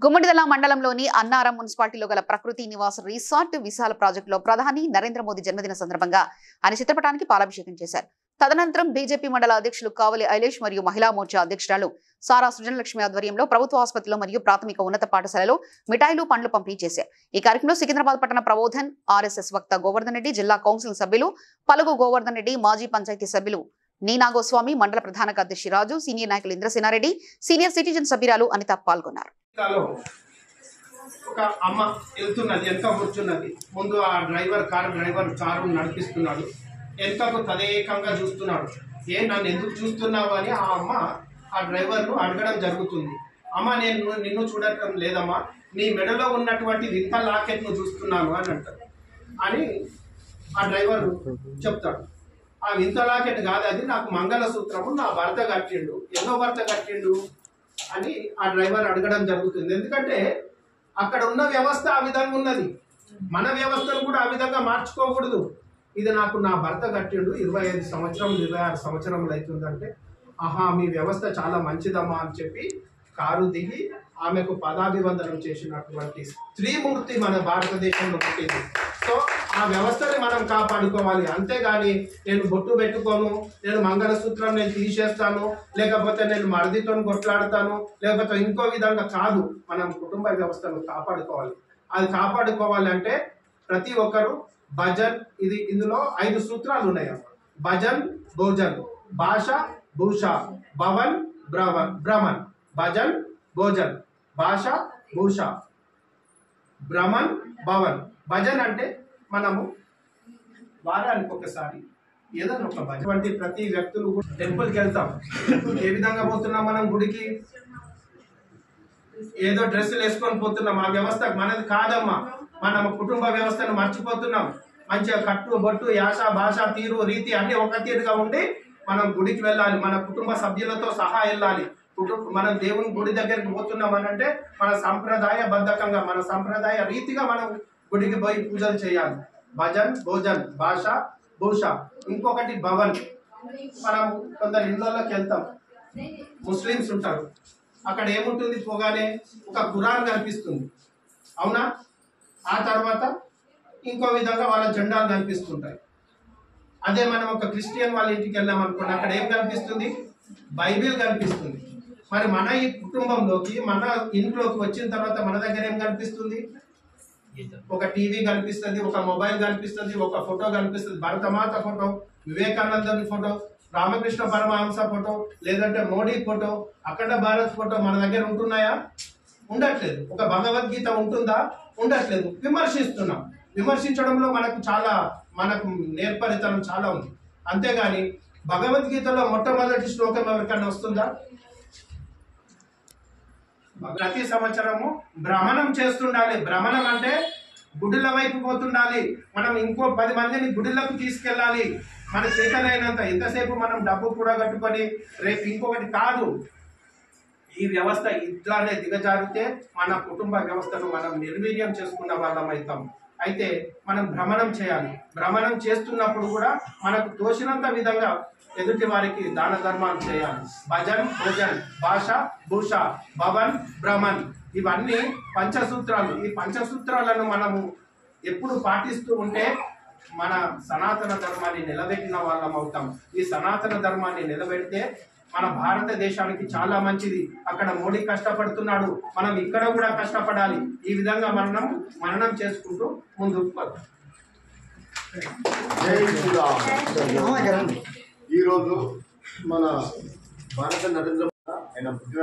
గుమ్మడిదల మండలంలోని అన్నారం మున్సిపాలిటీలో గల ప్రకృతి నివాస్ రిసార్ట్ విశాల ప్రాజెక్టులో ప్రధాని నరేంద్ర మోదీ జన్మదిన సందర్భంగా ఆయన చిత్రపటానికి పాలాభిషేకం చేశారు. తదనంతరం బీజేపీ మండల అధ్యక్షులు కావలి ఐలేష్ మరియు మహిళా మోర్చా అధ్యక్షురాలు సారా సృజనలక్ష్మి ఆధ్వర్యంలో ప్రభుత్వ ఆసుపత్రిలో మరియు ప్రాథమిక ఉన్నత పాఠశాలలో మిఠాయిలు పండ్లు పంపిణీ చేశారు. ఈ కార్యక్రమంలో సికింద్రాబాద్ పట్టణ ప్రబోధన్ ఆర్ఎస్ఎస్ వక్త గోవర్ధన్ రెడ్డి, జిల్లా కౌన్సిల్ సభ్యులు పలుగు గోవర్ధన్ రెడ్డి, మాజీ పంచాయతీ సభ్యులు నీనా గోస్వామి, మండల ప్రధాన కార్యదర్శి రాజు, సీనియర్ నాయకులు ఇంద్రసేనారెడ్డి, సీనియర్ సిటిజన్ సభ్యురాలు అనిత పాల్గొన్నారు. ఒక అమ్మ వెళ్తున్నది, వెనక కూర్చున్నది. ముందు ఆ డ్రైవర్ కారు నడిపిస్తున్నాడు. వెనకకు తదేకంగా చూస్తున్నాడు. నన్ను ఎందుకు చూస్తున్నావు అని ఆ అమ్మ ఆ డ్రైవర్ను అడగడం జరుగుతుంది. అమ్మ, నేను నిన్ను చూడటం లేదమ్మా, నీ మెడలో ఉన్నటువంటి వింత లాకెట్ను చూస్తున్నాను అని అంటాడు. అని ఆ డ్రైవర్ చెప్తాడు. ఆ వింత లాకెట్ కాదు, అది నాకు మంగళసూత్రము, నా భర్త కట్టిండు. ఎన్నో భర్త కట్టిండు అని ఆ డ్రైవర్ అడగడం జరుగుతుంది. ఎందుకంటే అక్కడ ఉన్న వ్యవస్థ ఆ విధంగా ఉన్నది. మన వ్యవస్థను కూడా ఆ విధంగా మార్చుకోకూడదు. ఇది నాకు నా భర్త కట్టిండు, 25 సంవత్సరములు 26 సంవత్సరములు అవుతుందంటే, ఆహా మీ వ్యవస్థ చాలా మంచిదమ్మా అని చెప్పి కారు దిగి ఆమెకు పదాభివందనం చేసినటువంటి స్త్రీమూర్తి మన భారతదేశంలో పుట్టింది. సో ఆ వ్యవస్థని మనం కాపాడుకోవాలి. అంతేగాని నేను బొట్టు పెట్టుకోను, నేను మంగళసూత్రం నేను తీసేస్తాను, లేకపోతే నేను మరిదితో కొట్లాడతాను, లేకపోతే ఇంకో విధంగా కాదు. మనం కుటుంబ వ్యవస్థను కాపాడుకోవాలి. అది కాపాడుకోవాలి అంటే ప్రతి ఒక్కరు భజన్, ఇందులో 5 సూత్రాలు ఉన్నాయి. భజన్, భోజన్, భాష, భూష, భవన్, భ్రమన్. భజన్, భోజన్, భాష, భూష, భ్రమన్, భవన్. భజన్ అంటే మనము వారానికి ఒకసారి ఏదైనా ఒక భజన వంటి ప్రతి వ్యక్తులు టెంపుల్కి వెళ్తాం. ఏ విధంగా పోతున్నాం మనం గుడికి? ఏదో డ్రెస్సులు వేసుకొని పోతున్నాం. ఆ వ్యవస్థ మనది కాదమ్మా. మనం కుటుంబ వ్యవస్థను మర్చిపోతున్నాం. మంచిగా కట్టు బొట్టు యాస భాష తీరు రీతి అన్ని ఒక తీరుగా ఉండి మనం గుడికి వెళ్ళాలి. మన కుటుంబ సభ్యులతో సహా వెళ్ళాలి. మనం దేవుని గుడి దగ్గరికి పోతున్నాం అని అంటే మన సంప్రదాయ బద్ధకంగా, మన సంప్రదాయ రీతిగా మనం గుడికి పోయి పూజలు చేయాలి. భజన్, భోజన్, భాష, భూష. ఇంకొకటి భవన్. మనం కొందరు ఇళ్ళలోకి వెళ్తాం, ముస్లిమ్స్ ఉంటారు. అక్కడ ఏముంటుంది? పోగానే ఒక ఖురాన్ కనిపిస్తుంది, అవునా? ఆ తర్వాత ఇంకో విధంగా వాళ్ళ జెండాలు కనిపిస్తుంటాయి. అదే మనం ఒక క్రిస్టియన్ వాళ్ళ ఇంటికి వెళ్ళాం అనుకోండి, అక్కడ ఏం కనిపిస్తుంది? బైబిల్ కనిపిస్తుంది. మరి మన ఈ కుటుంబంలోకి, మన ఇంట్లోకి వచ్చిన తర్వాత మన దగ్గర ఏం కనిపిస్తుంది? ఒక టీవీ కనిపిస్తుంది, ఒక మొబైల్ కనిపిస్తుంది, ఒక ఫోటో కనిపిస్తుంది. భరతమాత ఫోటో, వివేకానందని ఫోటో, రామకృష్ణ పరమహంస ఫోటో, లేదంటే మోడీ ఫోటో, అఖండ భారత్ ఫోటో మన దగ్గర ఉంటున్నాయా? ఉండట్లేదు. ఒక భగవద్గీత ఉంటుందా? ఉండట్లేదు. విమర్శిస్తున్నాం. విమర్శించడంలో మనకు నేర్పరితనం చాలా ఉంది. అంతేగాని భగవద్గీతలో మొట్టమొదటి శ్లోకం ఎవరికన్నా వస్తుందా? ప్రతి సంవత్సరము భ్రమణం చేస్తుండాలి. భ్రమణం అంటే గుడిల వైపు పోతుండాలి. మనం ఇంకో 10 మందిని గుడిలకు తీసుకెళ్ళాలి. మన చేతనైనంత. ఎంతసేపు మనం డబ్బు కూడా కట్టుకొని రేపు ఇంకొకటి కాదు. ఈ వ్యవస్థ ఇట్లానే దిగజారితే మన కుటుంబ వ్యవస్థను మనం నిర్వీర్యం చేసుకున్న వాళ్ళం అవుతాం. అయితే మనం భ్రమణం చేయాలి. భ్రమణం చేస్తున్నప్పుడు కూడా మనకు తోచినంత విధంగా ఎదుటి వారికి దాన ధర్మాలు చేయాలి. భజన్, భోజన్, భాష, భూష, భవన్, భ్రమన్. ఇవన్నీ పంచసూత్రాలు. ఈ పంచసూత్రాలను మనము ఎప్పుడు పాటిస్తూ ఉంటే మన సనాతన ధర్మాన్ని నిలబెట్టిన వాళ్ళం అవుతాం. ఈ సనాతన ధర్మాన్ని నిలబెడితే మన భారతదేశానికి చాలా మంచిది. అక్కడ మోడీ కష్టపడుతున్నాడు, మనం ఇక్కడ కూడా కష్టపడాలి. ఈ విధంగా మననం చేసుకుంటూ ముందుకు పోతాం. ఈరోజు మన భారత నరేంద్ర ఆయన పుట్టిన